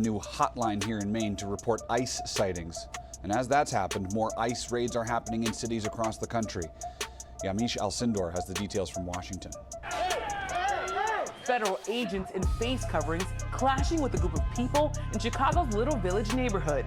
New hotline here in Maine to report ICE sightings. And as that's happened, more ICE raids are happening in cities across the country. Yamiche Alcindor has the details from Washington. Federal agents in face coverings clashing with a group of people in Chicago's Little Village neighborhood.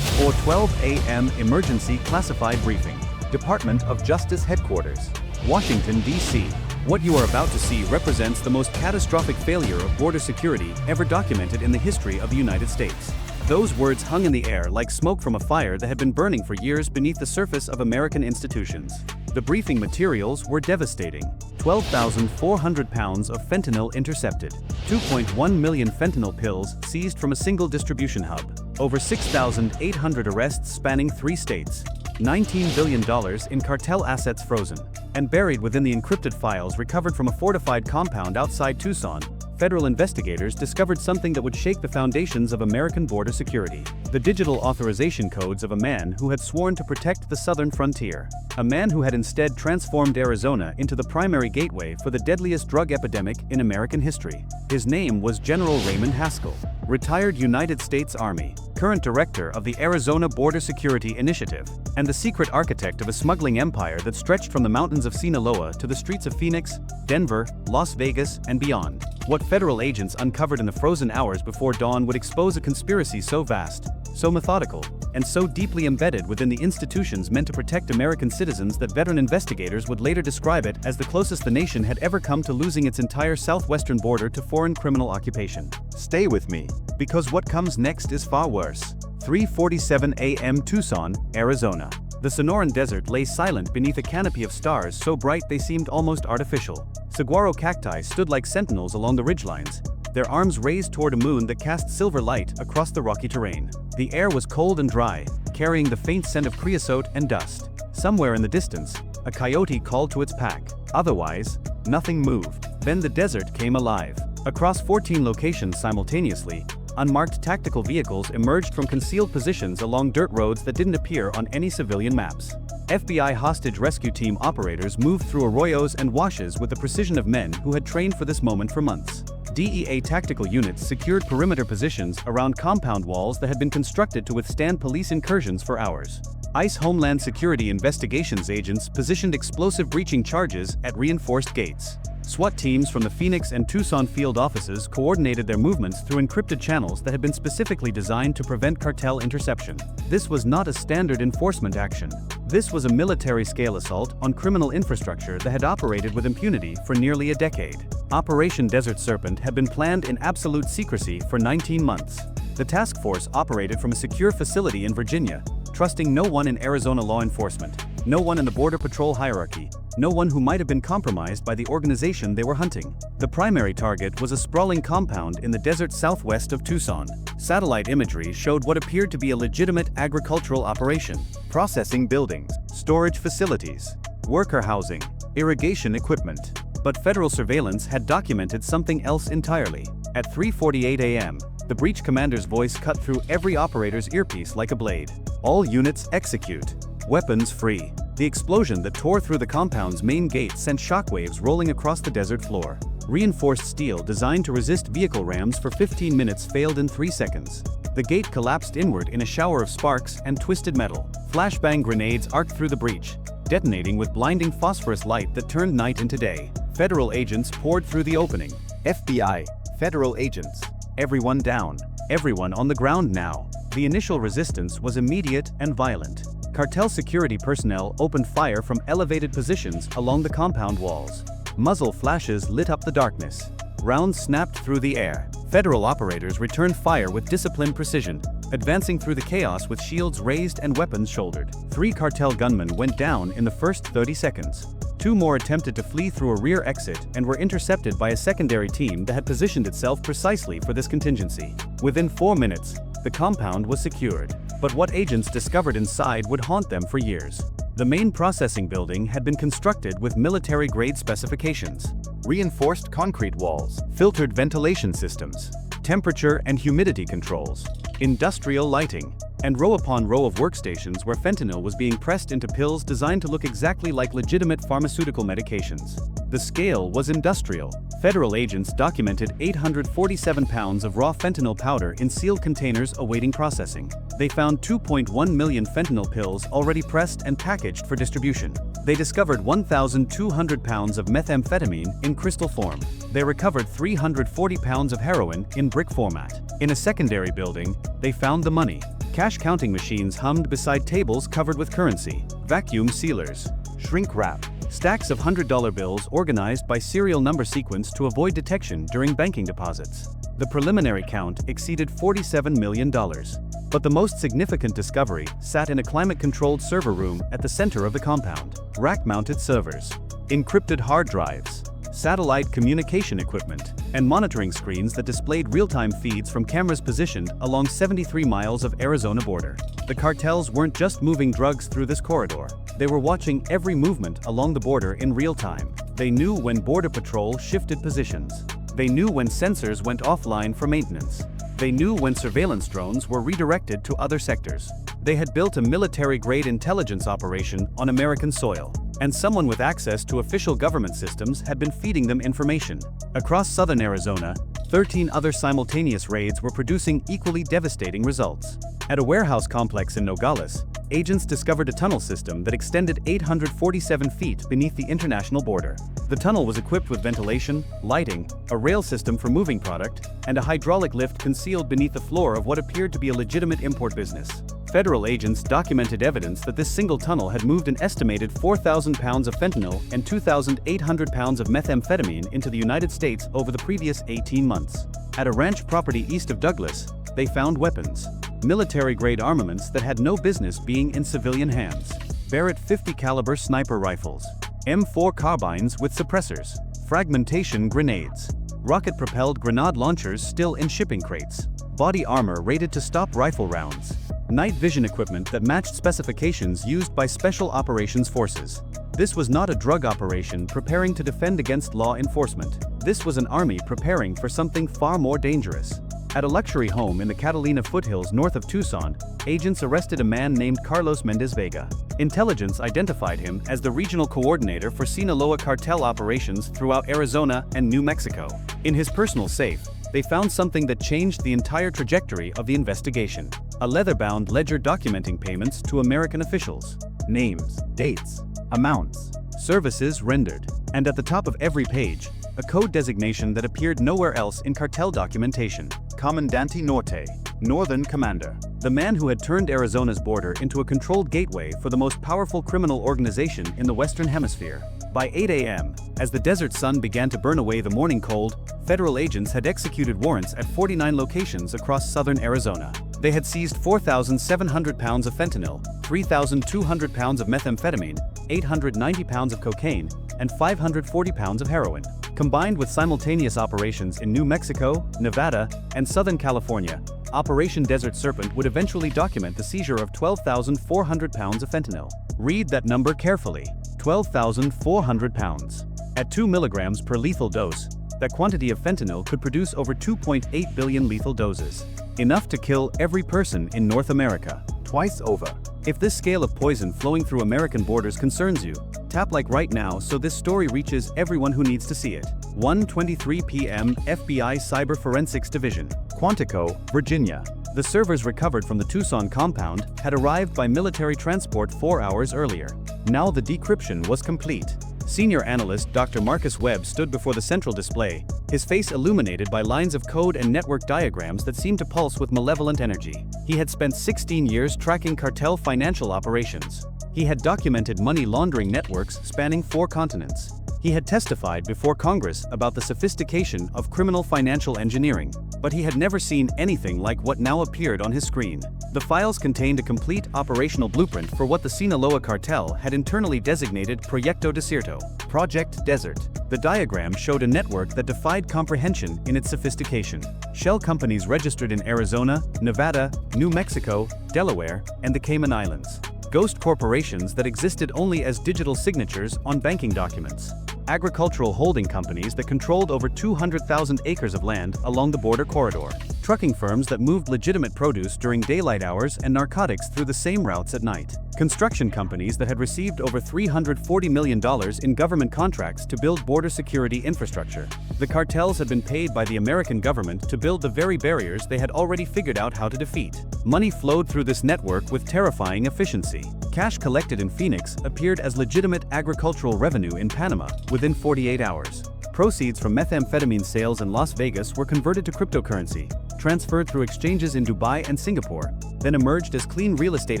For 12 a.m. emergency classified briefing. Department of Justice Headquarters, Washington, D.C. What you are about to see represents the most catastrophic failure of border security ever documented in the history of the United States. Those words hung in the air like smoke from a fire that had been burning for years beneath the surface of American institutions. The briefing materials were devastating. 12,400 pounds of fentanyl intercepted. 2.1 million fentanyl pills seized from a single distribution hub. Over 6,800 arrests spanning 3 states. $19 billion in cartel assets frozen. And buried within the encrypted files recovered from a fortified compound outside Tucson, federal investigators discovered something that would shake the foundations of American border security. The digital authorization codes of a man who had sworn to protect the southern frontier. A man who had instead transformed Arizona into the primary gateway for the deadliest drug epidemic in American history. His name was General Raymond Haskell, retired United States Army, current director of the Arizona Border Security Initiative, and the secret architect of a smuggling empire that stretched from the mountains of Sinaloa to the streets of Phoenix, Denver, Las Vegas, and beyond. What federal agents uncovered in the frozen hours before dawn would expose a conspiracy so vast, so methodical, and so deeply embedded within the institutions meant to protect American citizens that veteran investigators would later describe it as the closest the nation had ever come to losing its entire southwestern border to foreign criminal occupation. Stay with me, because what comes next is far worse. 3:47 a.m. Tucson, Arizona. The Sonoran Desert lay silent beneath a canopy of stars so bright they seemed almost artificial. Saguaro cacti stood like sentinels along the ridgelines, their arms raised toward a moon that cast silver light across the rocky terrain. The air was cold and dry, carrying the faint scent of creosote and dust. Somewhere in the distance, a coyote called to its pack. Otherwise, nothing moved. Then the desert came alive. Across 14 locations simultaneously, unmarked tactical vehicles emerged from concealed positions along dirt roads that didn't appear on any civilian maps. FBI hostage rescue team operators moved through arroyos and washes with the precision of men who had trained for this moment for months. DEA tactical units secured perimeter positions around compound walls that had been constructed to withstand police incursions for hours. ICE Homeland Security Investigations agents positioned explosive breaching charges at reinforced gates. SWAT teams from the Phoenix and Tucson field offices coordinated their movements through encrypted channels that had been specifically designed to prevent cartel interception. This was not a standard enforcement action. This was a military-scale assault on criminal infrastructure that had operated with impunity for nearly a decade. Operation Desert Serpent had been planned in absolute secrecy for 19 months. The task force operated from a secure facility in Virginia, trusting no one in Arizona law enforcement, no one in the Border Patrol hierarchy, no one who might have been compromised by the organization they were hunting. The primary target was a sprawling compound in the desert southwest of Tucson. Satellite imagery showed what appeared to be a legitimate agricultural operation: processing buildings, storage facilities, worker housing, irrigation equipment. But federal surveillance had documented something else entirely. At 3:48 a.m., the breach commander's voice cut through every operator's earpiece like a blade. All units execute. Weapons free. The explosion that tore through the compound's main gate sent shockwaves rolling across the desert floor. Reinforced steel designed to resist vehicle rams for 15 minutes failed in 3 seconds. The gate collapsed inward in a shower of sparks and twisted metal. Flashbang grenades arced through the breach, detonating with blinding phosphorus light that turned night into day. Federal agents poured through the opening. FBI, federal agents. Everyone down. Everyone on the ground now. The initial resistance was immediate and violent. Cartel security personnel opened fire from elevated positions along the compound walls. Muzzle flashes lit up the darkness. Rounds snapped through the air. Federal operators returned fire with disciplined precision, advancing through the chaos with shields raised and weapons shouldered. 3 cartel gunmen went down in the first 30 seconds. 2 more attempted to flee through a rear exit and were intercepted by a secondary team that had positioned itself precisely for this contingency. Within 4 minutes, the compound was secured. But what agents discovered inside would haunt them for years. The main processing building had been constructed with military-grade specifications. Reinforced concrete walls, filtered ventilation systems, temperature and humidity controls, industrial lighting, and row upon row of workstations where fentanyl was being pressed into pills designed to look exactly like legitimate pharmaceutical medications. The scale was industrial. Federal agents documented 847 pounds of raw fentanyl powder in sealed containers awaiting processing. They found 2.1 million fentanyl pills already pressed and packaged for distribution. They discovered 1,200 pounds of methamphetamine in crystal form. They recovered 340 pounds of heroin in brick format. In a secondary building, they found the money. Cash counting machines hummed beside tables covered with currency. Vacuum sealers. Shrink wrap. Stacks of $100 bills organized by serial number sequence to avoid detection during banking deposits. The preliminary count exceeded $47 million. But the most significant discovery sat in a climate-controlled server room at the center of the compound. Rack-mounted servers, encrypted hard drives, satellite communication equipment, and monitoring screens that displayed real-time feeds from cameras positioned along 73 miles of Arizona border. The cartels weren't just moving drugs through this corridor. They were watching every movement along the border in real time. They knew when Border Patrol shifted positions. They knew when sensors went offline for maintenance. They knew when surveillance drones were redirected to other sectors. They had built a military-grade intelligence operation on American soil, and someone with access to official government systems had been feeding them information. Across southern Arizona, 13 other simultaneous raids were producing equally devastating results. At a warehouse complex in Nogales, agents discovered a tunnel system that extended 847 feet beneath the international border. The tunnel was equipped with ventilation, lighting, a rail system for moving product, and a hydraulic lift concealed beneath the floor of what appeared to be a legitimate import business. Federal agents documented evidence that this single tunnel had moved an estimated 4,000 pounds of fentanyl and 2,800 pounds of methamphetamine into the United States over the previous 18 months. At a ranch property east of Douglas, they found weapons. Military-grade armaments that had no business being in civilian hands. Barrett 50 caliber sniper rifles, M4 carbines with suppressors, fragmentation grenades, rocket-propelled grenade launchers still in shipping crates, body armor rated to stop rifle rounds, night vision equipment that matched specifications used by Special Operations Forces. This was not a drug operation preparing to defend against law enforcement. This was an army preparing for something far more dangerous. At a luxury home in the Catalina foothills north of Tucson, agents arrested a man named Carlos Mendez Vega. Intelligence identified him as the regional coordinator for Sinaloa cartel operations throughout Arizona and New Mexico. In his personal safe, they found something that changed the entire trajectory of the investigation. A leather-bound ledger documenting payments to American officials. Names, dates, amounts, services rendered. And at the top of every page, a code designation that appeared nowhere else in cartel documentation. Comandante Norte, Northern Commander. The man who had turned Arizona's border into a controlled gateway for the most powerful criminal organization in the Western Hemisphere. By 8 a.m., as the desert sun began to burn away the morning cold, federal agents had executed warrants at 49 locations across southern Arizona. They had seized 4,700 pounds of fentanyl, 3,200 pounds of methamphetamine, 890 pounds of cocaine, and 540 pounds of heroin. Combined with simultaneous operations in New Mexico, Nevada, and Southern California, Operation Desert Serpent would eventually document the seizure of 12,400 pounds of fentanyl. Read that number carefully. 12,400 pounds. At 2 milligrams per lethal dose, that quantity of fentanyl could produce over 2.8 billion lethal doses. Enough to kill every person in North America, twice over. If this scale of poison flowing through American borders concerns you, tap like right now so this story reaches everyone who needs to see it. 1:23 p.m. FBI Cyber Forensics Division, Quantico, Virginia. The servers recovered from the Tucson compound had arrived by military transport 4 hours earlier. Now the decryption was complete. Senior analyst Dr. Marcus Webb stood before the central display, his face illuminated by lines of code and network diagrams that seemed to pulse with malevolent energy. He had spent 16 years tracking cartel financial operations. He had documented money laundering networks spanning 4 continents. He had testified before Congress about the sophistication of criminal financial engineering, but he had never seen anything like what now appeared on his screen. The files contained a complete operational blueprint for what the Sinaloa cartel had internally designated Proyecto Desierto, Project Desert. The diagram showed a network that defied comprehension in its sophistication. Shell companies registered in Arizona, Nevada, New Mexico, Delaware, and the Cayman Islands. Ghost corporations that existed only as digital signatures on banking documents. agricultural holding companies that controlled over 200,000 acres of land along the border corridor, trucking firms that moved legitimate produce during daylight hours and narcotics through the same routes at night, construction companies that had received over $340 million in government contracts to build border security infrastructure. The cartels had been paid by the American government to build the very barriers they had already figured out how to defeat. Money flowed through this network with terrifying efficiency. Cash collected in Phoenix appeared as legitimate agricultural revenue in Panama within 48 hours. Proceeds from methamphetamine sales in Las Vegas were converted to cryptocurrency, transferred through exchanges in Dubai and Singapore, then emerged as clean real estate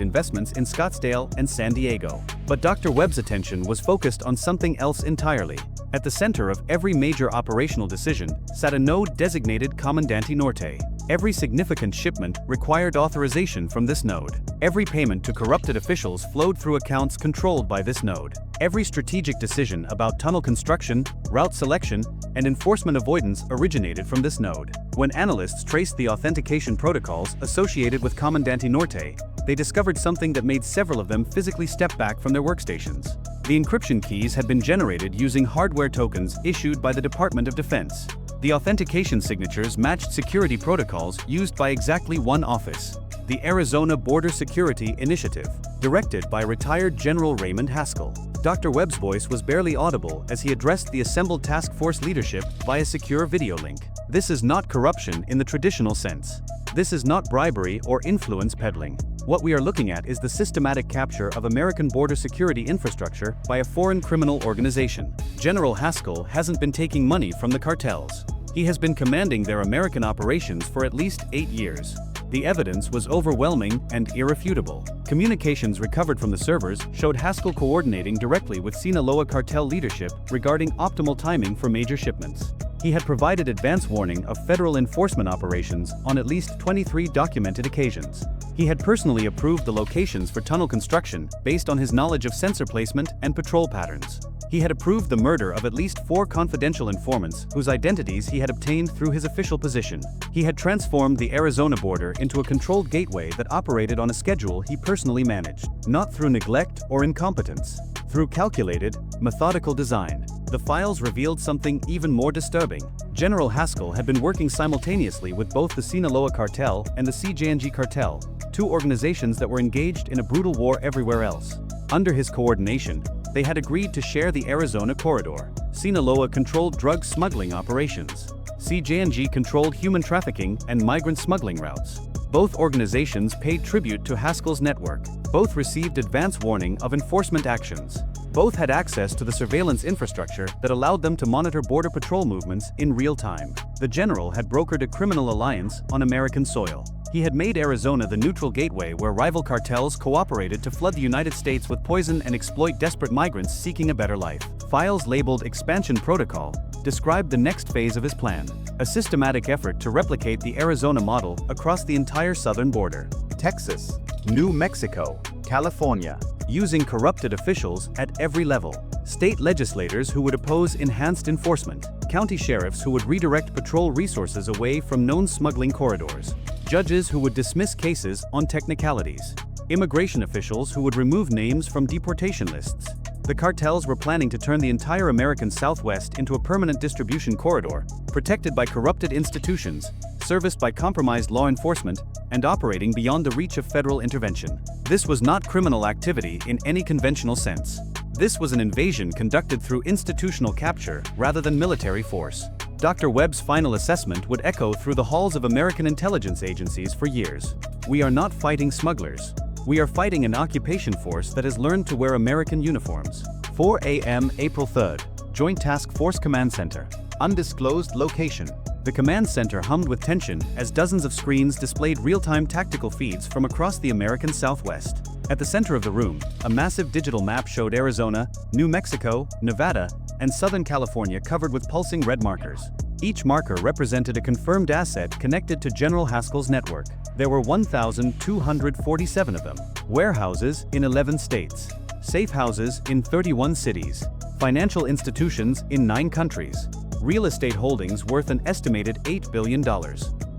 investments in Scottsdale and San Diego. But Dr. Webb's attention was focused on something else entirely. At the center of every major operational decision sat a node designated Comandante Norte. Every significant shipment required authorization from this node. Every payment to corrupted officials flowed through accounts controlled by this node. Every strategic decision about tunnel construction, route selection, and enforcement avoidance originated from this node. When analysts traced the authentication protocols associated with Comandante Norte, they discovered something that made several of them physically step back from their workstations. The encryption keys had been generated using hardware tokens issued by the Department of Defense. The authentication signatures matched security protocols used by exactly one office, the Arizona Border Security Initiative, directed by retired General Raymond Haskell. Dr. Webb's voice was barely audible as he addressed the assembled task force leadership via secure video link. This is not corruption in the traditional sense. This is not bribery or influence peddling. What we are looking at is the systematic capture of American border security infrastructure by a foreign criminal organization. General Haskell hasn't been taking money from the cartels. He has been commanding their American operations for at least 8 years. The evidence was overwhelming and irrefutable. Communications recovered from the servers showed Haskell coordinating directly with Sinaloa cartel leadership regarding optimal timing for major shipments. He had provided advance warning of federal enforcement operations on at least 23 documented occasions. He had personally approved the locations for tunnel construction based on his knowledge of sensor placement and patrol patterns. He had approved the murder of at least 4 confidential informants whose identities he had obtained through his official position. He had transformed the Arizona border into a controlled gateway that operated on a schedule he personally managed, not through neglect or incompetence, through calculated, methodical design. The files revealed something even more disturbing. General Haskell had been working simultaneously with both the Sinaloa cartel and the CJNG cartel, 2 organizations that were engaged in a brutal war everywhere else. Under his coordination, they had agreed to share the Arizona corridor. Sinaloa controlled drug smuggling operations. CJNG controlled human trafficking and migrant smuggling routes. Both organizations paid tribute to Haskell's network. Both received advance warning of enforcement actions. Both had access to the surveillance infrastructure that allowed them to monitor border patrol movements in real time. The general had brokered a criminal alliance on American soil. He had made Arizona the neutral gateway where rival cartels cooperated to flood the United States with poison and exploit desperate migrants seeking a better life. Files labeled Expansion Protocol described the next phase of his plan, a systematic effort to replicate the Arizona model across the entire southern border. Texas, New Mexico, California. Using corrupted officials at every level. State legislators who would oppose enhanced enforcement. County sheriffs who would redirect patrol resources away from known smuggling corridors. Judges who would dismiss cases on technicalities. Immigration officials who would remove names from deportation lists. The cartels were planning to turn the entire American Southwest into a permanent distribution corridor, protected by corrupted institutions, serviced by compromised law enforcement, and operating beyond the reach of federal intervention. This was not criminal activity in any conventional sense. This was an invasion conducted through institutional capture rather than military force. Dr. Webb's final assessment would echo through the halls of American intelligence agencies for years. We are not fighting smugglers. We are fighting an occupation force that has learned to wear American uniforms. 4 a.m. April 3rd, Joint Task Force Command Center. Undisclosed location. The command center hummed with tension as dozens of screens displayed real-time tactical feeds from across the American Southwest. At the center of the room, a massive digital map showed Arizona, New Mexico, Nevada, and Southern California covered with pulsing red markers. Each marker represented a confirmed asset connected to General Haskell's network. There were 1,247 of them. Warehouses in 11 states. Safe houses in 31 cities. Financial institutions in 9 countries. Real estate holdings worth an estimated $8 billion.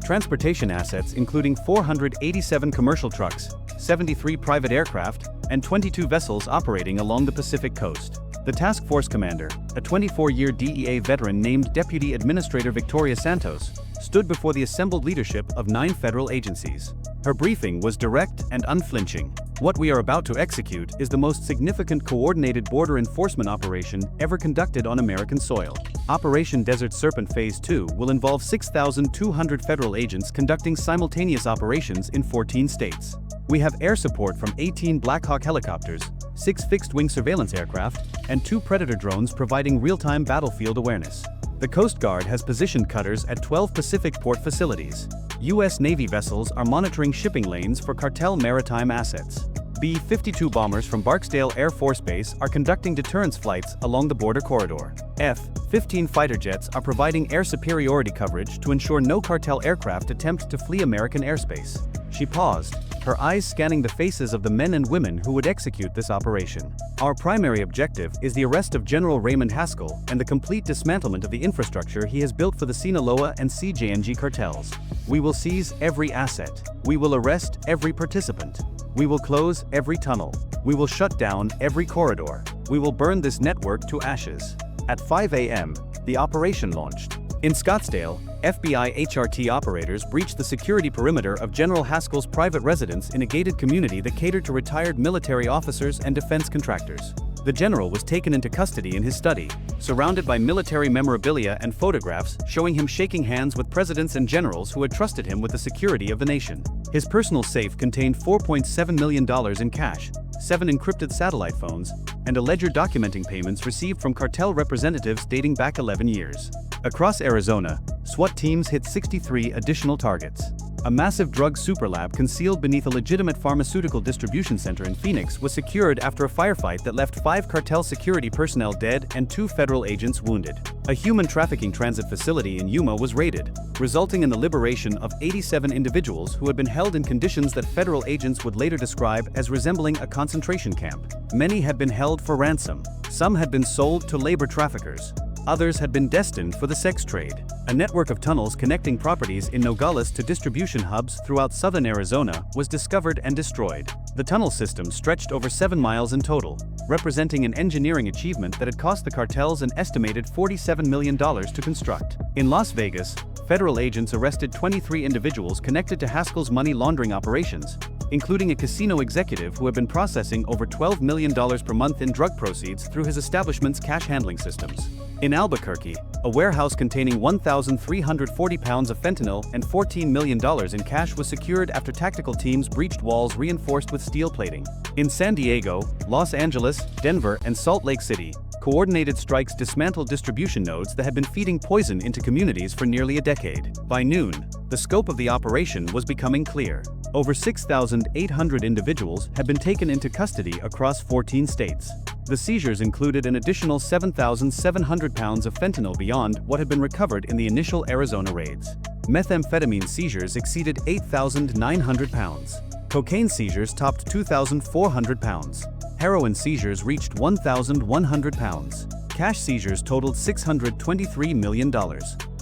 Transportation assets including 487 commercial trucks, 73 private aircraft, and 22 vessels operating along the Pacific coast. The task force commander, a 24-year DEA veteran named Deputy Administrator Victoria Santos, stood before the assembled leadership of 9 federal agencies. Her briefing was direct and unflinching. What we are about to execute is the most significant coordinated border enforcement operation ever conducted on American soil. Operation Desert Serpent Phase 2 will involve 6,200 federal agents conducting simultaneous operations in 14 states. We have air support from 18 Black Hawk helicopters, 6 fixed-wing surveillance aircraft, and 2 Predator drones providing real-time battlefield awareness. The Coast Guard has positioned cutters at 12 Pacific port facilities. U.S. Navy vessels are monitoring shipping lanes for cartel maritime assets. B-52 bombers from Barksdale Air Force Base are conducting deterrence flights along the border corridor. F-15 fighter jets are providing air superiority coverage to ensure no cartel aircraft attempt to flee American airspace. She paused, her eyes scanning the faces of the men and women who would execute this operation. Our primary objective is the arrest of General Raymond Haskell and the complete dismantlement of the infrastructure he has built for the Sinaloa and CJNG cartels. We will seize every asset. We will arrest every participant. We will close every tunnel. We will shut down every corridor. We will burn this network to ashes. At 5 a.m., the operation launched. In Scottsdale, FBI HRT operators breached the security perimeter of General Haskell's private residence in a gated community that catered to retired military officers and defense contractors. The general was taken into custody in his study, surrounded by military memorabilia and photographs showing him shaking hands with presidents and generals who had trusted him with the security of the nation. His personal safe contained $4.7 million in cash, 7 encrypted satellite phones, and a ledger documenting payments received from cartel representatives dating back 11 years. Across Arizona, SWAT teams hit 63 additional targets. A massive drug superlab concealed beneath a legitimate pharmaceutical distribution center in Phoenix was secured after a firefight that left 5 cartel security personnel dead and 2 federal agents wounded. A human trafficking transit facility in Yuma was raided, resulting in the liberation of 87 individuals who had been held in conditions that federal agents would later describe as resembling a concentration camp. Many had been held for ransom. Some had been sold to labor traffickers. Others had been destined for the sex trade. A network of tunnels connecting properties in Nogales to distribution hubs throughout southern Arizona was discovered and destroyed. The tunnel system stretched over 7 miles in total, representing an engineering achievement that had cost the cartels an estimated $47 million to construct. In Las Vegas, federal agents arrested 23 individuals connected to Haskell's money laundering operations, including a casino executive who had been processing over $12 million per month in drug proceeds through his establishment's cash handling systems. In Albuquerque, a warehouse containing 1,340 pounds of fentanyl and $14 million in cash was secured after tactical teams breached walls reinforced with steel plating. In San Diego, Los Angeles, Denver, and Salt Lake City, coordinated strikes dismantled distribution nodes that had been feeding poison into communities for nearly a decade. By noon, the scope of the operation was becoming clear. Over 6,800 individuals had been taken into custody across 14 states. The seizures included an additional 7,700 pounds of fentanyl beyond what had been recovered in the initial Arizona raids. Methamphetamine seizures exceeded 8,900 pounds. Cocaine seizures topped 2,400 pounds. Heroin seizures reached 1,100 pounds. Cash seizures totaled $623 million.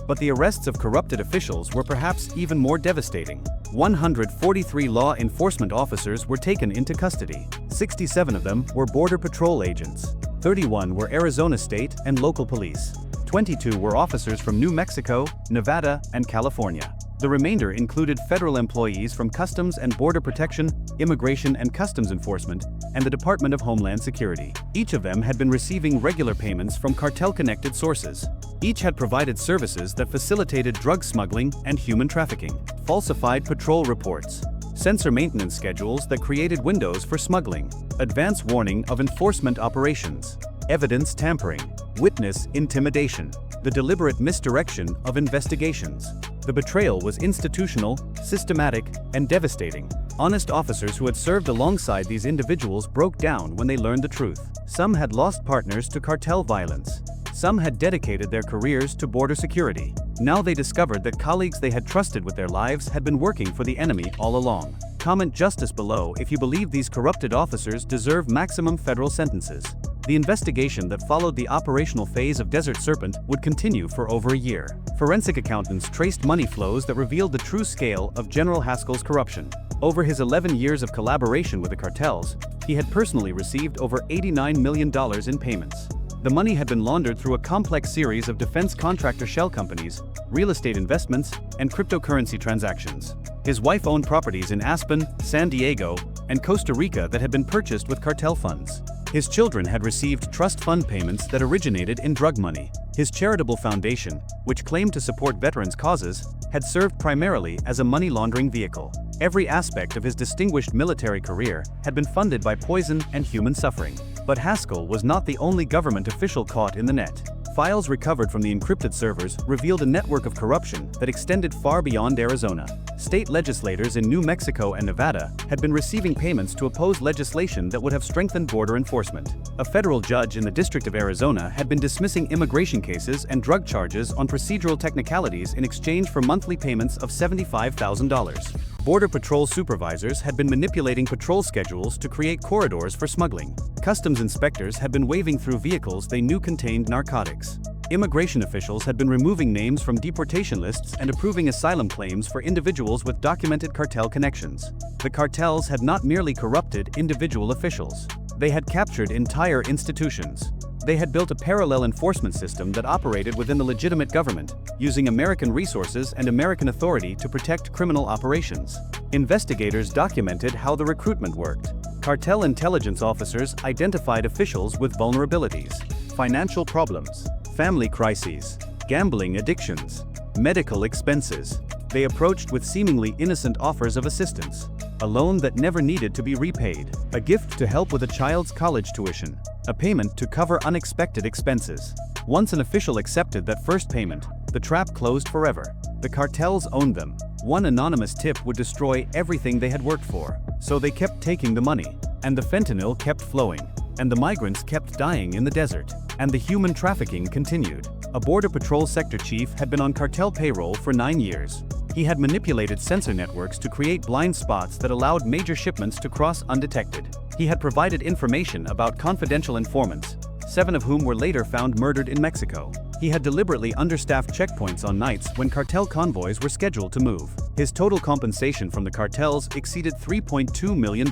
But the arrests of corrupted officials were perhaps even more devastating. 143 law enforcement officers were taken into custody. 67 of them were Border Patrol agents. 31 were Arizona state and local police. 22 were officers from New Mexico, Nevada, and California. The remainder included federal employees from Customs and Border Protection, Immigration and Customs Enforcement, and the Department of Homeland Security. Each of them had been receiving regular payments from cartel-connected sources. Each had provided services that facilitated drug smuggling and human trafficking, falsified patrol reports, sensor maintenance schedules that created windows for smuggling, advance warning of enforcement operations, evidence tampering, witness intimidation, the deliberate misdirection of investigations. The betrayal was institutional, systematic, and devastating. Honest officers who had served alongside these individuals broke down when they learned the truth. Some had lost partners to cartel violence. Some had dedicated their careers to border security. Now they discovered that colleagues they had trusted with their lives had been working for the enemy all along. Comment justice below if you believe these corrupted officers deserve maximum federal sentences. The investigation that followed the operational phase of Desert Serpent would continue for over a year. Forensic accountants traced money flows that revealed the true scale of General Haskell's corruption. Over his 11 years of collaboration with the cartels, he had personally received over $89 million in payments. The money had been laundered through a complex series of defense contractor shell companies, real estate investments, and cryptocurrency transactions. His wife owned properties in Aspen, San Diego, and Costa Rica that had been purchased with cartel funds. His children had received trust fund payments that originated in drug money. His charitable foundation, which claimed to support veterans' causes, had served primarily as a money laundering vehicle. Every aspect of his distinguished military career had been funded by poison and human suffering. But Haskell was not the only government official caught in the net. Files recovered from the encrypted servers revealed a network of corruption that extended far beyond Arizona. State legislators in New Mexico and Nevada had been receiving payments to oppose legislation that would have strengthened border enforcement. A federal judge in the District of Arizona had been dismissing immigration cases and drug charges on procedural technicalities in exchange for monthly payments of $75,000. Border Patrol supervisors had been manipulating patrol schedules to create corridors for smuggling. Customs inspectors had been waving through vehicles they knew contained narcotics. Immigration officials had been removing names from deportation lists and approving asylum claims for individuals with documented cartel connections. The cartels had not merely corrupted individual officials. They had captured entire institutions. They had built a parallel enforcement system that operated within the legitimate government, using American resources and American authority to protect criminal operations. Investigators documented how the recruitment worked. Cartel intelligence officers identified officials with vulnerabilities, financial problems, family crises, gambling addictions, medical expenses. They approached with seemingly innocent offers of assistance, a loan that never needed to be repaid, a gift to help with a child's college tuition, a payment to cover unexpected expenses. Once an official accepted that first payment, the trap closed forever. The cartels owned them. One anonymous tip would destroy everything they had worked for, so they kept taking the money, and the fentanyl kept flowing, and the migrants kept dying in the desert, and the human trafficking continued. A Border Patrol sector chief had been on cartel payroll for 9 years. He had manipulated sensor networks to create blind spots that allowed major shipments to cross undetected. He had provided information about confidential informants, 7 of whom were later found murdered in Mexico. He had deliberately understaffed checkpoints on nights when cartel convoys were scheduled to move. His total compensation from the cartels exceeded $3.2 million.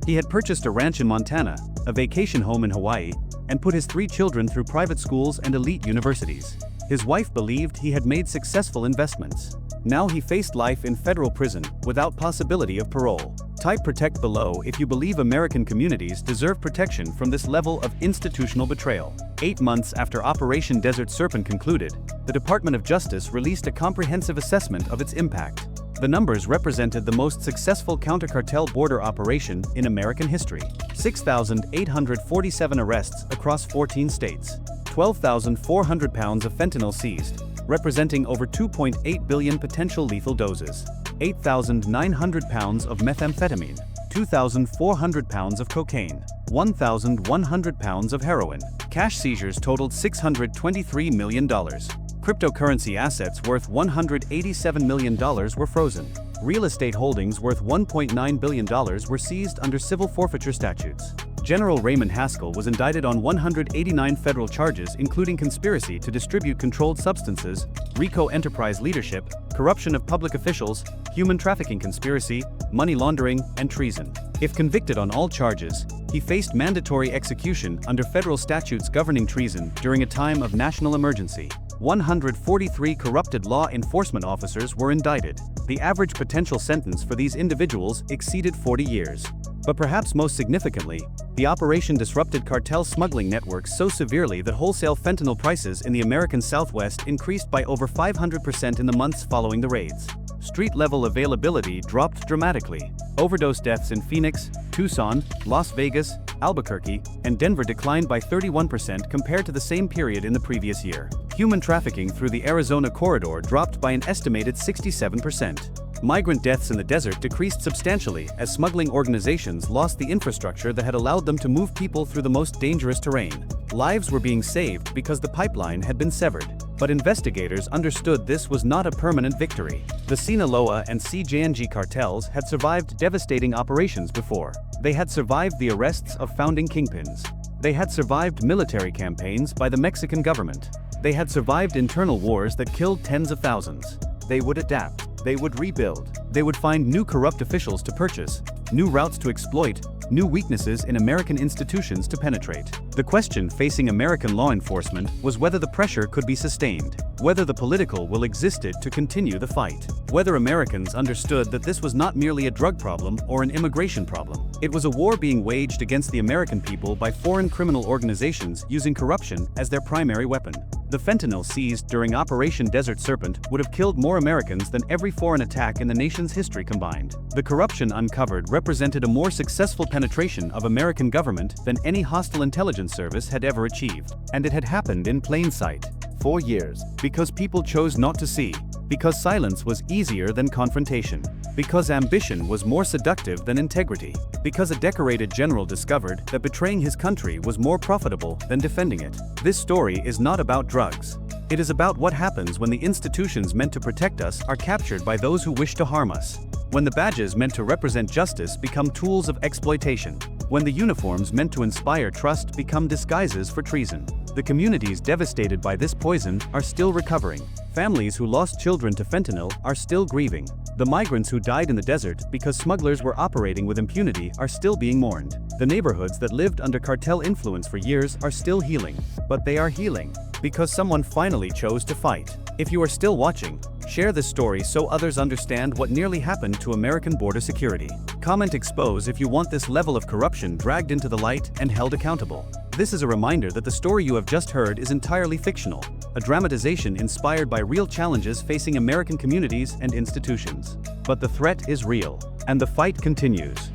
He had purchased a ranch in Montana, a vacation home in Hawaii, and put his 3 children through private schools and elite universities. His wife believed he had made successful investments. Now he faced life in federal prison without possibility of parole. Type protect below if you believe American communities deserve protection from this level of institutional betrayal. 8 months after Operation Desert Serpent concluded, the Department of Justice released a comprehensive assessment of its impact. The numbers represented the most successful counter-cartel border operation in American history. 6,847 arrests across 14 states. 12,400 pounds of fentanyl seized, representing over 2.8 billion potential lethal doses. 8,900 pounds of methamphetamine. 2,400 pounds of cocaine. 1,100 pounds of heroin. Cash seizures totaled $623 million. Cryptocurrency assets worth $187 million were frozen. Real estate holdings worth $1.9 billion were seized under civil forfeiture statutes. General Raymond Haskell was indicted on 189 federal charges including conspiracy to distribute controlled substances, RICO enterprise leadership, corruption of public officials, human trafficking conspiracy, money laundering, and treason. If convicted on all charges, he faced mandatory execution under federal statutes governing treason during a time of national emergency. 143 corrupted law enforcement officers were indicted. The average potential sentence for these individuals exceeded 40 years. But perhaps most significantly, the operation disrupted cartel smuggling networks so severely that wholesale fentanyl prices in the American Southwest increased by over 500% in the months following the raids. Street-level availability dropped dramatically. Overdose deaths in Phoenix, Tucson, Las Vegas, Albuquerque, and Denver declined by 31% compared to the same period in the previous year. Human trafficking through the Arizona corridor dropped by an estimated 67%. Migrant deaths in the desert decreased substantially as smuggling organizations lost the infrastructure that had allowed them to move people through the most dangerous terrain. Lives were being saved because the pipeline had been severed. But investigators understood this was not a permanent victory. The Sinaloa and CJNG cartels had survived devastating operations before. They had survived the arrests of founding kingpins. They had survived military campaigns by the Mexican government. They had survived internal wars that killed tens of thousands. They would adapt. They would rebuild. They would find new corrupt officials to purchase, new routes to exploit, new weaknesses in American institutions to penetrate. The question facing American law enforcement was whether the pressure could be sustained, whether the political will existed to continue the fight, whether Americans understood that this was not merely a drug problem or an immigration problem. It was a war being waged against the American people by foreign criminal organizations using corruption as their primary weapon. The fentanyl seized during Operation Desert Serpent would have killed more Americans than every foreign attack in the nation's history combined. The corruption uncovered represented a more successful penetration of American government than any hostile intelligence service had ever achieved. And it had happened in plain sight. 4 years. Because people chose not to see. Because silence was easier than confrontation. Because ambition was more seductive than integrity. Because a decorated general discovered that betraying his country was more profitable than defending it. This story is not about drugs. It is about what happens when the institutions meant to protect us are captured by those who wish to harm us. When the badges meant to represent justice become tools of exploitation. When the uniforms meant to inspire trust become disguises for treason. The communities devastated by this poison are still recovering. Families who lost children to fentanyl are still grieving. The migrants who died in the desert because smugglers were operating with impunity are still being mourned. The neighborhoods that lived under cartel influence for years are still healing. But they are healing because someone finally chose to fight. If you are still watching, share this story so others understand what nearly happened to American border security. Comment expose if you want this level of corruption dragged into the light and held accountable. This is a reminder that the story you have just heard is entirely fictional, a dramatization inspired by real challenges facing American communities and institutions. But the threat is real, and the fight continues.